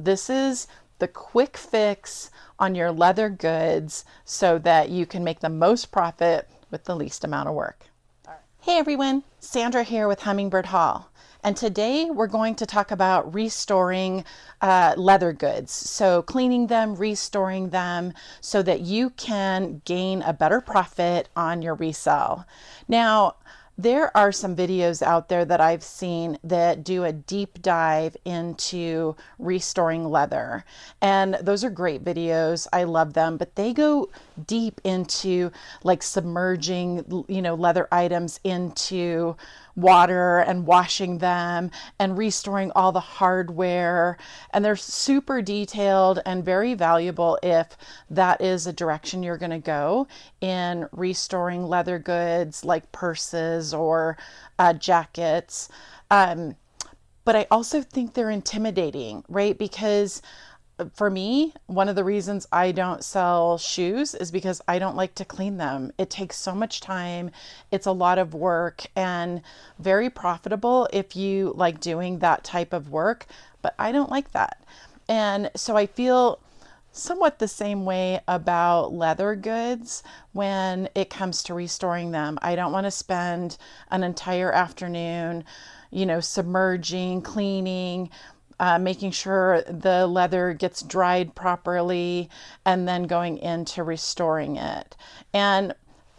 this is the quick fix on your leather goods so that you can make the most profit with the least amount of work. Hey everyone, Sandra here with Hummingbird Haul. And today we're going to talk about restoring leather goods. So cleaning them, restoring them so that you can gain a better profit on your resale. Now, there are some videos out there that I've seen that do a deep dive into restoring leather. And those are great videos. I love them, but they go deep into like submerging, leather items into water and washing them and restoring all the hardware. And they're super detailed and very valuable if that is a direction you're going to go in restoring leather goods like purses or jackets. But I also think they're intimidating, right? Because for me, one of the reasons I don't sell shoes is because I don't like to clean them. It takes so much time. It's a lot of work and very profitable if you like doing that type of work, but I don't like that. And so I feel somewhat the same way about leather goods when it comes to restoring them. I don't want to spend an entire afternoon, submerging, cleaning, making sure the leather gets dried properly, and then going into restoring it. And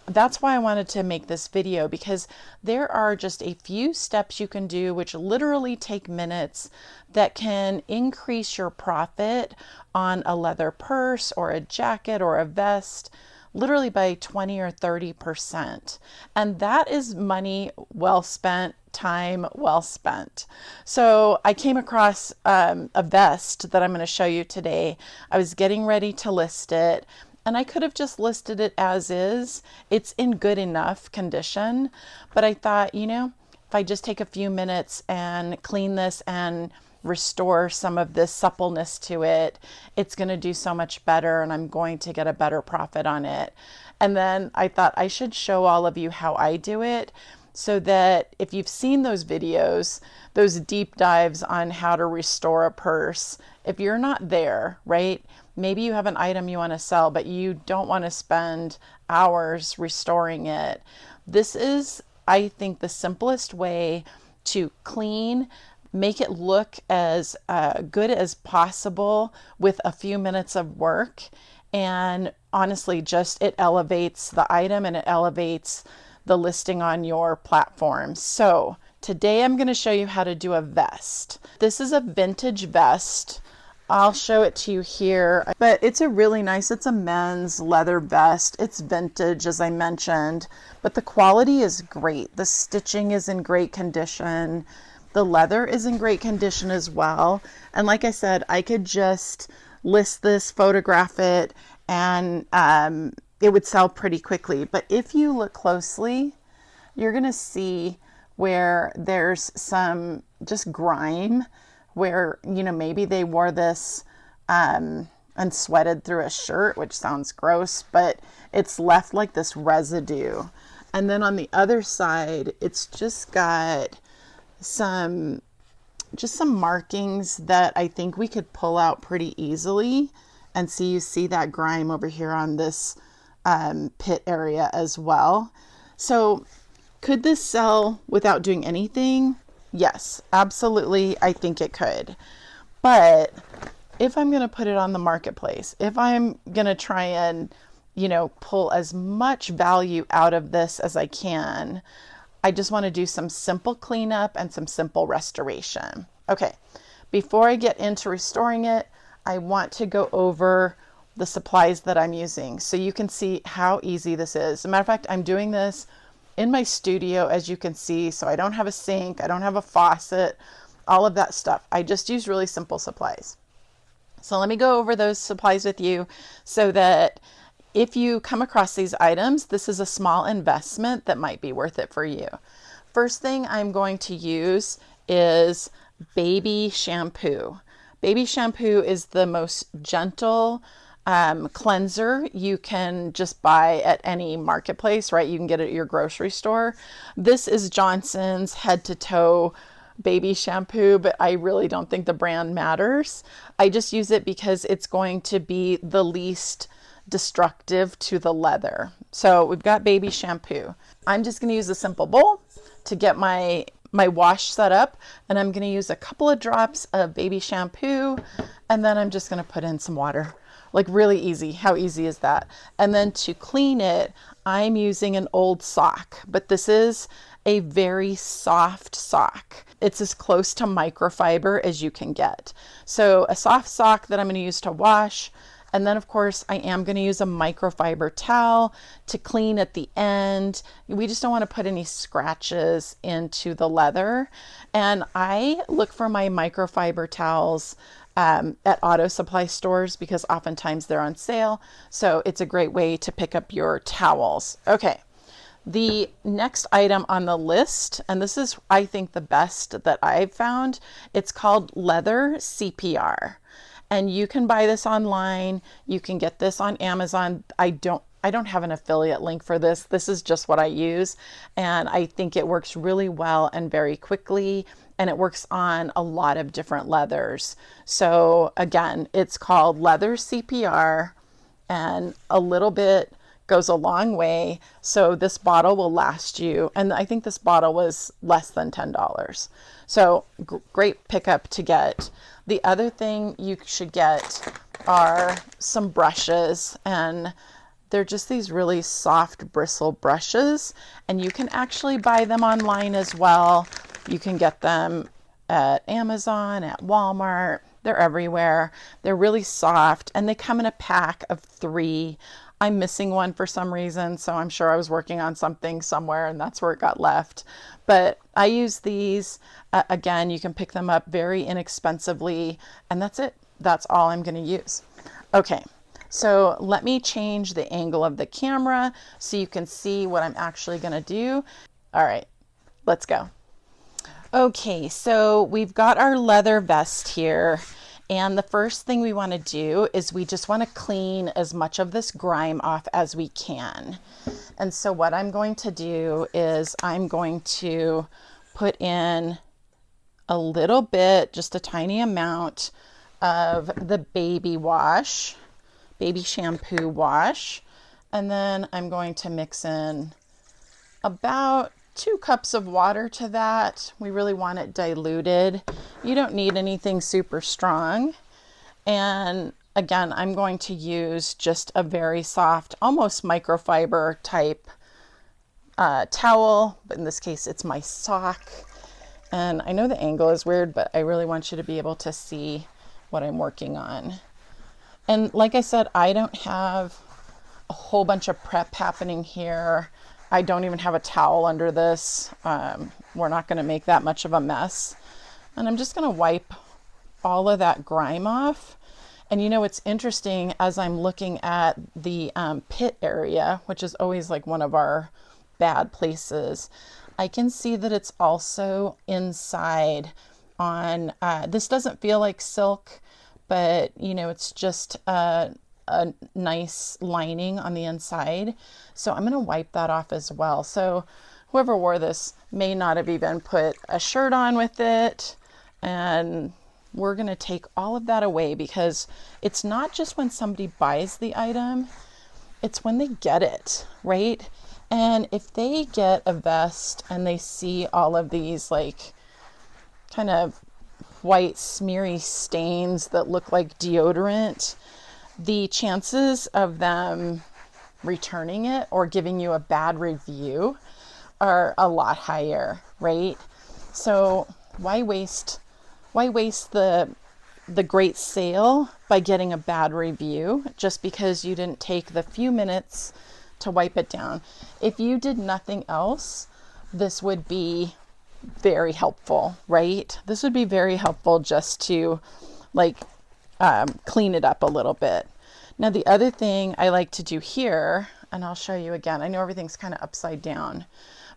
that's why I wanted to make this video, because there are just a few steps you can do which literally take minutes that can increase your profit on a leather purse or a jacket or a vest literally by 20 or 30%. And that is money well spent, time well spent. So I came across a vest that I'm going to show you today. I was getting ready to list it, and I could have just listed it as is. It's in good enough condition, but I thought, if I just take a few minutes and clean this and restore some of this suppleness to it, it's going to do so much better and I'm going to get a better profit on it. And then I thought I should show all of you how I do it, so that if you've seen those videos, those deep dives on how to restore a purse, if you're not there, right? Maybe you have an item you want to sell, but you don't want to spend hours restoring it. This is, I think, the simplest way to clean, make it look as good as possible with a few minutes of work. And honestly, just it elevates the item and it elevates the listing on your platform. So today I'm going to show you how to do a vest. This is a vintage vest. I'll show it to you here, but it's a really nice, it's a men's leather vest. It's vintage, as I mentioned, but the quality is great. The stitching is in great condition. The leather is in great condition as well. And like I said, I could just list this, photograph it, and it would sell pretty quickly. But if you look closely, you're going to see where there's some just grime, where, maybe they wore this and sweated through a shirt, which sounds gross, but it's left like this residue. And then on the other side, it's just got some markings that I think we could pull out pretty easily. And you see that grime over here on this pit area as well. So could this sell without doing anything? Yes, absolutely. I think it could. But if I'm going to put it on the marketplace, if I'm going to try and, pull as much value out of this as I can, I just want to do some simple cleanup and some simple restoration. Okay, before I get into restoring it, I want to go over the supplies that I'm using so you can see how easy this is. As a matter of fact, I'm doing this in my studio, as you can see, so I don't have a sink, I don't have a faucet, all of that stuff. I just use really simple supplies. So let me go over those supplies with you so that if you come across these items, this is a small investment that might be worth it for you. First thing I'm going to use is baby shampoo. Baby shampoo is the most gentle cleanser you can just buy at any marketplace, right? You can get it at your grocery store. This is Johnson's head to toe baby shampoo, but I really don't think the brand matters. I just use it because it's going to be the least destructive to the leather. So we've got baby shampoo. I'm just going to use a simple bowl to get my wash set up, and I'm going to use a couple of drops of baby shampoo, and then I'm just going to put in some water. Like really easy. How easy is that? And then to clean it, I'm using an old sock, but this is a very soft sock. It's as close to microfiber as you can get. So a soft sock that I'm going to use to wash. And then of course I am going to use a microfiber towel to clean at the end. We just don't want to put any scratches into the leather. And I look for my microfiber towels at auto supply stores because oftentimes they're on sale. So it's a great way to pick up your towels. Okay. The next item on the list, and this is, I think, the best that I've found, it's called Leather CPR. And you can buy this online. You can get this on Amazon. I don't have an affiliate link for this. This is just what I use. And I think it works really well and very quickly. And it works on a lot of different leathers. So again, it's called Leather CPR, and a little bit goes a long way. So this bottle will last you, and I think this bottle was less than $10. So great pickup to get. The other thing you should get are some brushes, and they're just these really soft bristle brushes, and you can actually buy them online as well. You can get them at Amazon, at Walmart. They're everywhere. They're really soft, and they come in a pack of 3. I'm missing one for some reason, so I'm sure I was working on something somewhere and that's where it got left. But I use these. Again, you can pick them up very inexpensively, and that's it. That's all I'm going to use. Okay, so let me change the angle of the camera so you can see what I'm actually going to do. All right, let's go. Okay, so we've got our leather vest here. And the first thing we want to do is we just want to clean as much of this grime off as we can. And so what I'm going to do is I'm going to put in a little bit, just a tiny amount of the baby wash, baby shampoo wash. And then I'm going to mix in about 2 cups of water to that. We really want it diluted. You don't need anything super strong. And again, I'm going to use just a very soft, almost microfiber type towel, but in this case, it's my sock. And I know the angle is weird, but I really want you to be able to see what I'm working on. And like I said, I don't have a whole bunch of prep happening here. I don't even have a towel under this. We're not going to make that much of a mess. And I'm just going to wipe all of that grime off. And you know, it's interesting as I'm looking at the pit area, which is always like one of our bad places, I can see that it's also inside on, this doesn't feel like silk, but you know, it's just a nice lining on the inside. So I'm going to wipe that off as well. So whoever wore this may not have even put a shirt on with it. And we're going to take all of that away, because it's not just when somebody buys the item, it's when they get it, right? And if they get a vest and they see all of these like kind of white smeary stains that look like deodorant, the chances of them returning it or giving you a bad review are a lot higher, right? So why waste the great sale by getting a bad review just because you didn't take the few minutes to wipe it down? If you did nothing else, this would be very helpful, right? This would be very helpful just to like clean it up a little bit. Now, the other thing I like to do here, and I'll show you again, I know everything's kind of upside down,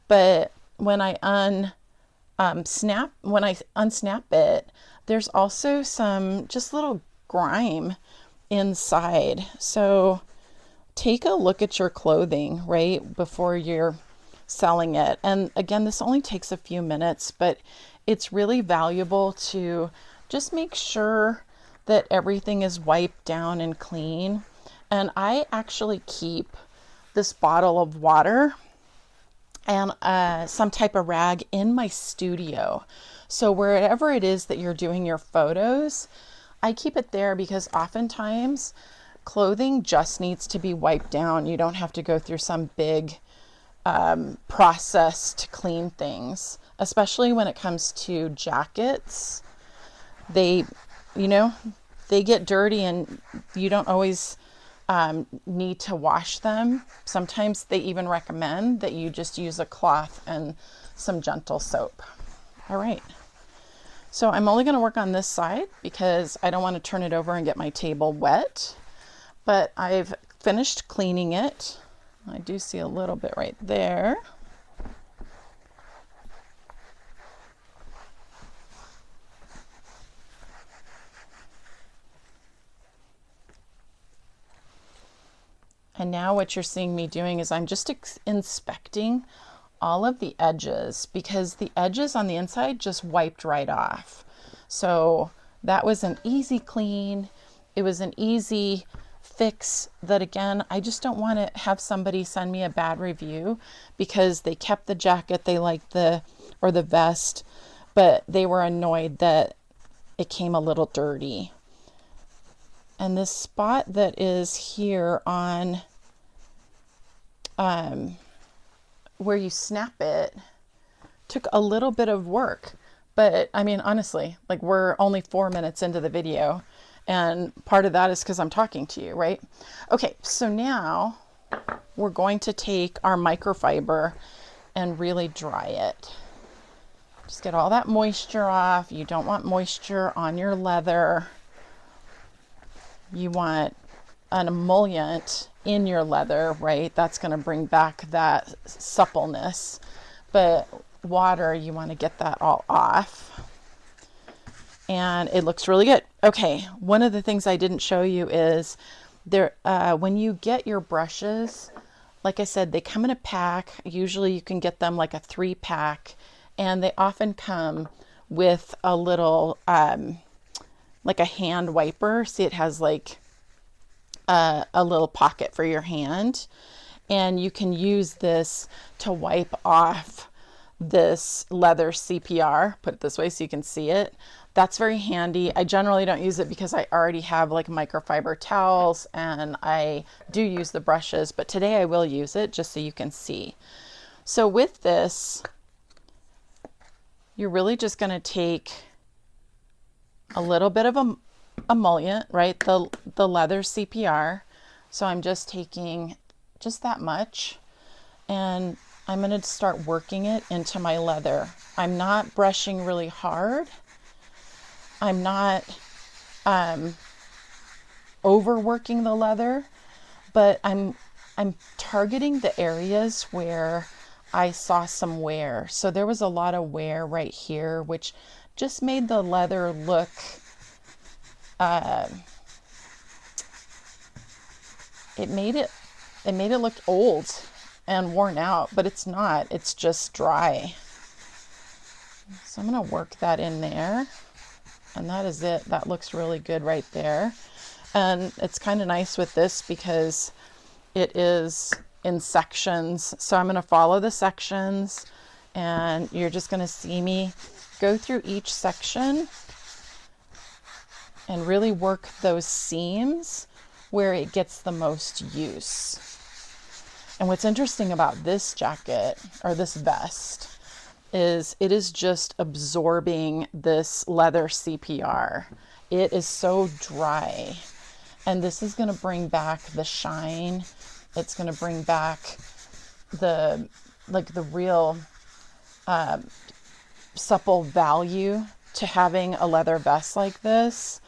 but when I unsnap it, there's also some just little grime inside. So take a look at your clothing right before you're selling it. And again, this only takes a few minutes, but it's really valuable to just make sure that everything is wiped down and clean. And I actually keep this bottle of water and some type of rag in my studio. So wherever it is that you're doing your photos, I keep it there because oftentimes clothing just needs to be wiped down. You don't have to go through some big process to clean things, especially when it comes to jackets. They, you know, they get dirty and you don't always need to wash them. Sometimes they even recommend that you just use a cloth and some gentle soap. All right. So I'm only going to work on this side because I don't want to turn it over and get my table wet, but I've finished cleaning it. I do see a little bit right there. And now what you're seeing me doing is I'm just inspecting all of the edges because the edges on the inside just wiped right off. So that was an easy clean. It was an easy fix that, again, I just don't want to have somebody send me a bad review because they kept the jacket, they liked the vest, but they were annoyed that it came a little dirty. And this spot that is here on where you snap it took a little bit of work, but I mean, honestly, like, we're only 4 minutes into the video, and part of that is because I'm talking to you, right? Okay, so now we're going to take our microfiber and really dry it. Just get all that moisture off. You don't want moisture on your leather. You want an emollient in your leather, right? That's going to bring back that suppleness. But water, you want to get that all off. And it looks really good. Okay, one of the things I didn't show you is there when you get your brushes, like I said, they come in a pack. Usually you can get them like a 3-pack, and they often come with a little like a hand wiper. See, it has like a little pocket for your hand, and you can use this to wipe off this leather CPR, put it this way so you can see it. That's very handy. I generally don't use it because I already have like microfiber towels and I do use the brushes, but today I will use it just so you can see. So with this, you're really just going to take a little bit of a emollient, right? The leather CPR. So I'm just taking just that much, and I'm going to start working it into my leather. I'm not brushing really hard. I'm not overworking the leather, but I'm targeting the areas where I saw some wear. So there was a lot of wear right here, which just made the leather look it made it look old and worn out, but it's not. It's just dry. So I'm going to work that in there, and that is it. That looks really good right there. And it's kind of nice with this because it is in sections. So I'm going to follow the sections, and you're just going to see me go through each section and really work those seams where it gets the most use. And what's interesting about this jacket, or this vest, is it is just absorbing this leather CPR. It is so dry. And this is going to bring back the shine. It's going to bring back the real supple value to having a leather vest like this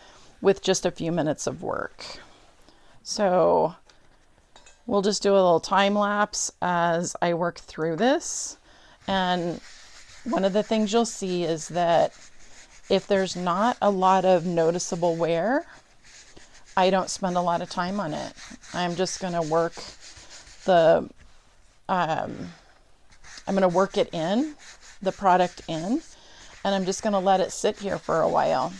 with just a few minutes of work. So we'll just do a little time lapse as I work through this. And one of the things you'll see is that if there's not a lot of noticeable wear, I don't spend a lot of time on it. I'm just going to work I'm going to work it in, the product in, and I'm just going to let it sit here for a while.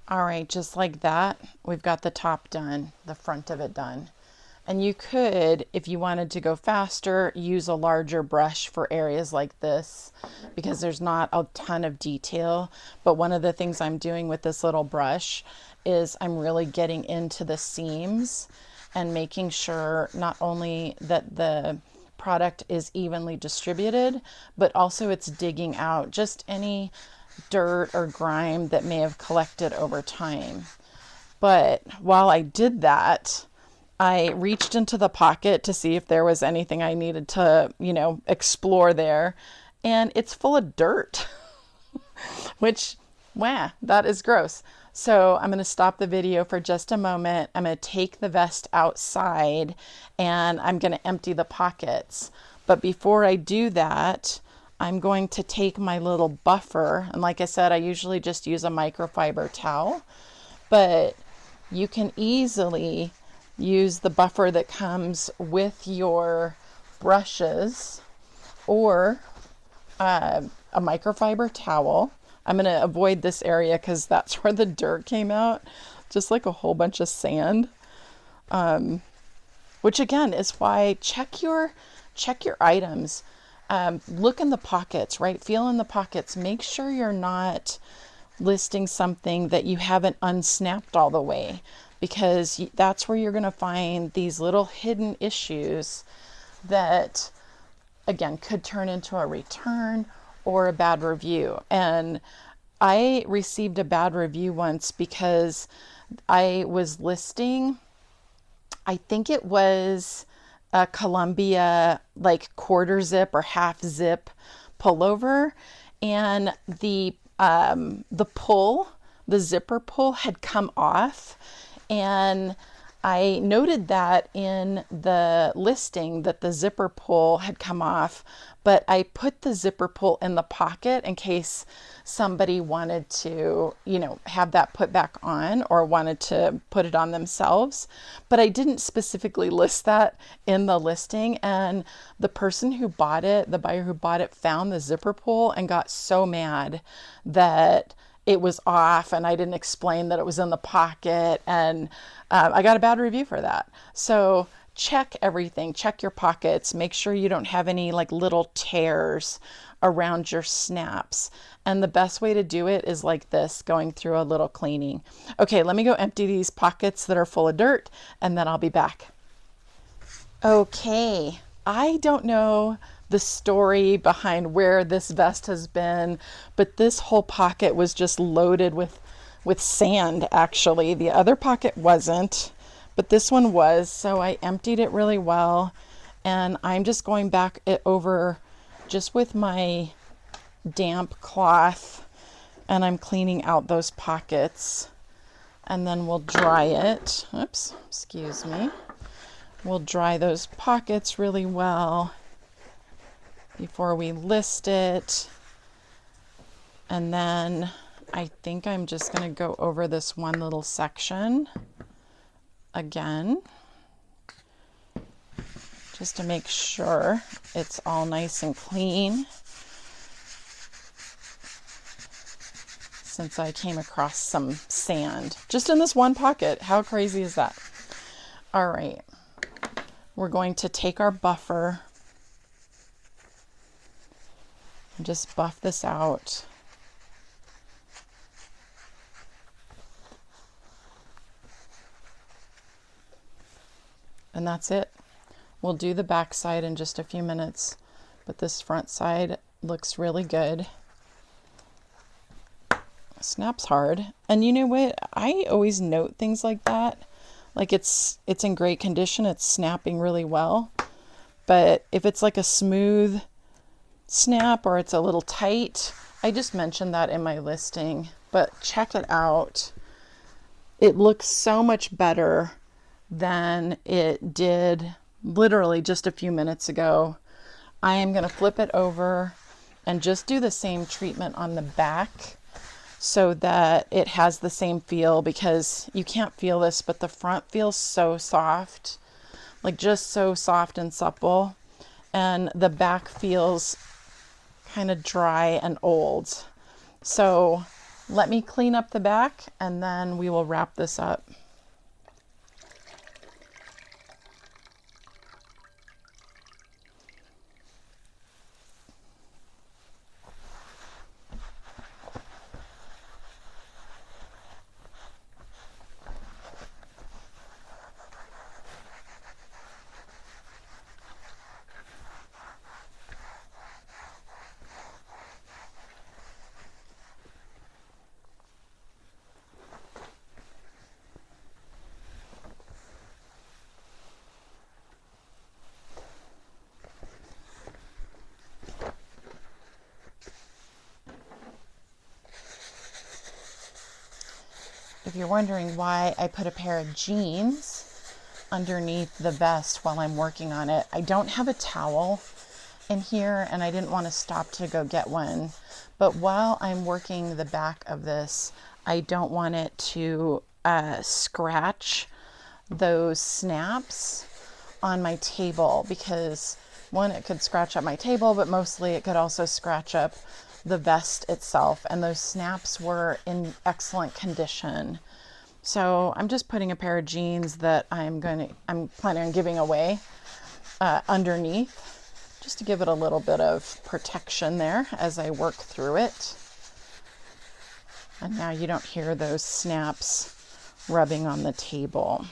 All right, just like that, we've got the top done, the front of it done. And you could, if you wanted to go faster, use a larger brush for areas like this because there's not a ton of detail. But one of the things I'm doing with this little brush is I'm really getting into the seams and making sure not only that the product is evenly distributed, but also it's digging out just any dirt or grime that may have collected over time. But while I did that, I reached into the pocket to see if there was anything I needed to, explore there. And it's full of dirt, which, wow, that is gross. So I'm going to stop the video for just a moment. I'm going to take the vest outside and I'm going to empty the pockets. But before I do that, I'm going to take my little buffer. And like I said, I usually just use a microfiber towel, but you can easily use the buffer that comes with your brushes or a microfiber towel. I'm going to avoid this area because that's where the dirt came out, just like a whole bunch of sand, which again is why check your items. Look in the pockets, right? Feel in the pockets. Make sure you're not listing something that you haven't unsnapped all the way, because that's where you're going to find these little hidden issues that, again, could turn into a return or a bad review. And I received a bad review once because I was listing, I think it was a Columbia like quarter zip or half zip pullover, and the pull, the zipper pull had come off, and I noted that in the listing that the zipper pull had come off, but I put the zipper pull in the pocket in case somebody wanted to, have that put back on or wanted to put it on themselves. But I didn't specifically list that in the listing. And the person who bought it, the buyer who bought it, found the zipper pull and got so mad that it was off and I didn't explain that it was in the pocket, and I got a bad review for that. So check everything, check your pockets, make sure you don't have any like little tears around your snaps. And the best way to do it is like this, going through a little cleaning. Okay, let me go empty these pockets that are full of dirt, and then I'll be back. Okay, I don't know the story behind where this vest has been, but this whole pocket was just loaded with sand actually. The other pocket wasn't, but this one was, so I emptied it really well, and I'm just going back it over just with my damp cloth, and I'm cleaning out those pockets, and then we'll dry it. Oops, excuse me. We'll dry those pockets really well before we list it. And then I think I'm just going to go over this one little section again, just to make sure it's all nice and clean, since I came across some sand just in this one pocket. How crazy is that? All right. We're going to take our buffer and just buff this out. And that's it. We'll do the back side in just a few minutes, but this front side looks really good. Snaps hard. And you know what? I always note things like that. Like it's in great condition, it's snapping really well. But if it's like a smooth snap or it's a little tight, I just mentioned that in my listing, but check it out. It looks so much better than it did literally just a few minutes ago. I am going to flip it over and just do the same treatment on the back so that it has the same feel, because you can't feel this, but the front feels so soft, like just so soft and supple, and the back feels kind of dry and old. So let me clean up the back and then we will wrap this up. If you're wondering why I put a pair of jeans underneath the vest while I'm working on it, I don't have a towel in here and I didn't want to stop to go get one. But while I'm working the back of this, I don't want it to scratch those snaps on my table, because one, it could scratch up my table, but mostly it could also scratch up the vest itself, and those snaps were in excellent condition. So I'm just putting a pair of jeans that I'm planning on giving away underneath, just to give it a little bit of protection there as I work through it. And now you don't hear those snaps rubbing on the table.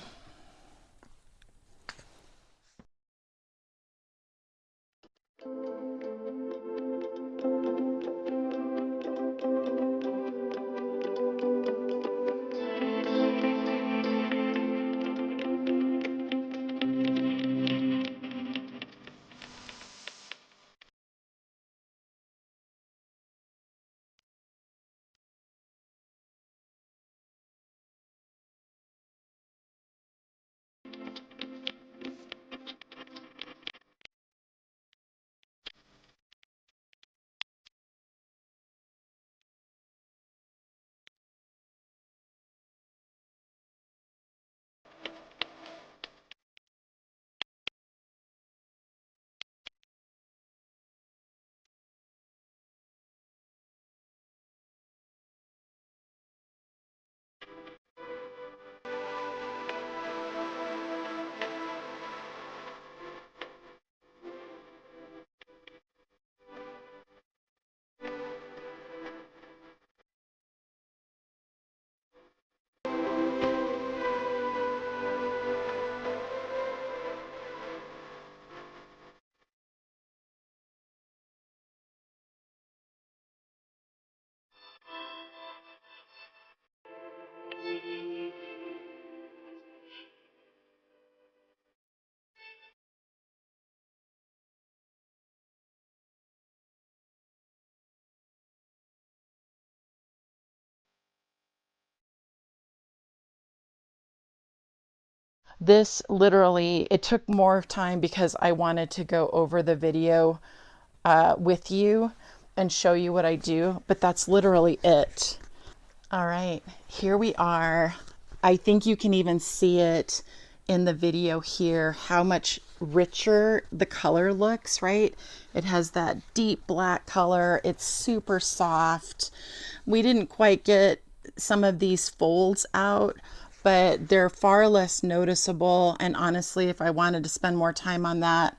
This literally, it took more time because I wanted to go over the video with you and show you what I do, but that's literally it. All right, here we are. I think you can even see it in the video here, how much richer the color looks, right? It has that deep black color. It's super soft. We didn't quite get some of these folds out, but they're far less noticeable. And honestly, if I wanted to spend more time on that,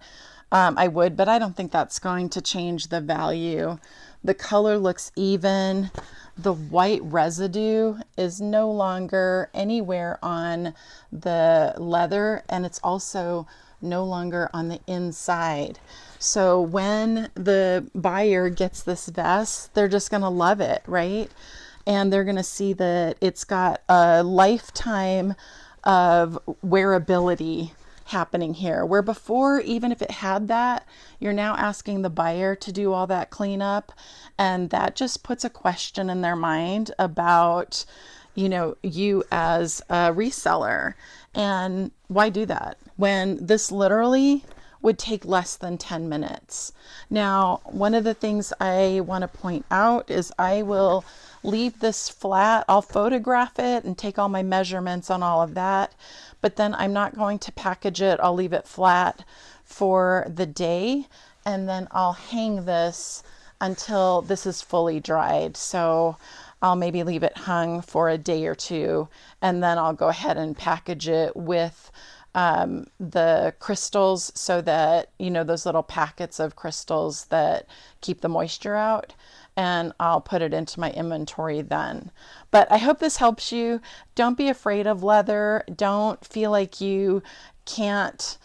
I would, but I don't think that's going to change the value. The color looks even. The white residue is no longer anywhere on the leather, and it's also no longer on the inside. So when the buyer gets this vest, they're just going to love it, right? And they're going to see that it's got a lifetime of wearability happening here, where before, even if it had that, you're now asking the buyer to do all that cleanup, and that just puts a question in their mind about, you know, you as a reseller. And why do that when this literally would take less than 10 minutes? Now, one of the things I want to point out is I will leave this flat. I'll photograph it and take all my measurements on all of that, but then I'm not going to package it. I'll leave it flat for the day, and then I'll hang this until this is fully dried. So I'll maybe leave it hung for a day or two, and then I'll go ahead and package it with the crystals, so that, you know, those little packets of crystals that keep the moisture out, and I'll put it into my inventory then. But I hope this helps you. Don't be afraid of leather. Don't feel like you can't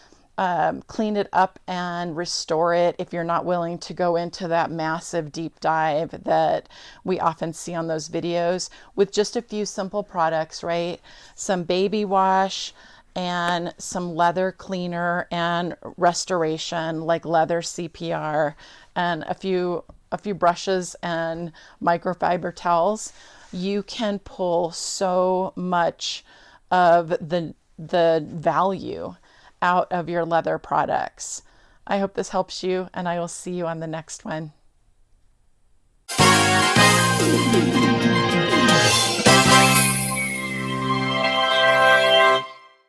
clean it up and restore it if you're not willing to go into that massive deep dive that we often see on those videos. With just a few simple products, right? Some baby wash and some leather cleaner and restoration, like leather CPR, and a few brushes and microfiber towels, you can pull so much of the value out of your leather products. I hope this helps you, and I will see you on the next one.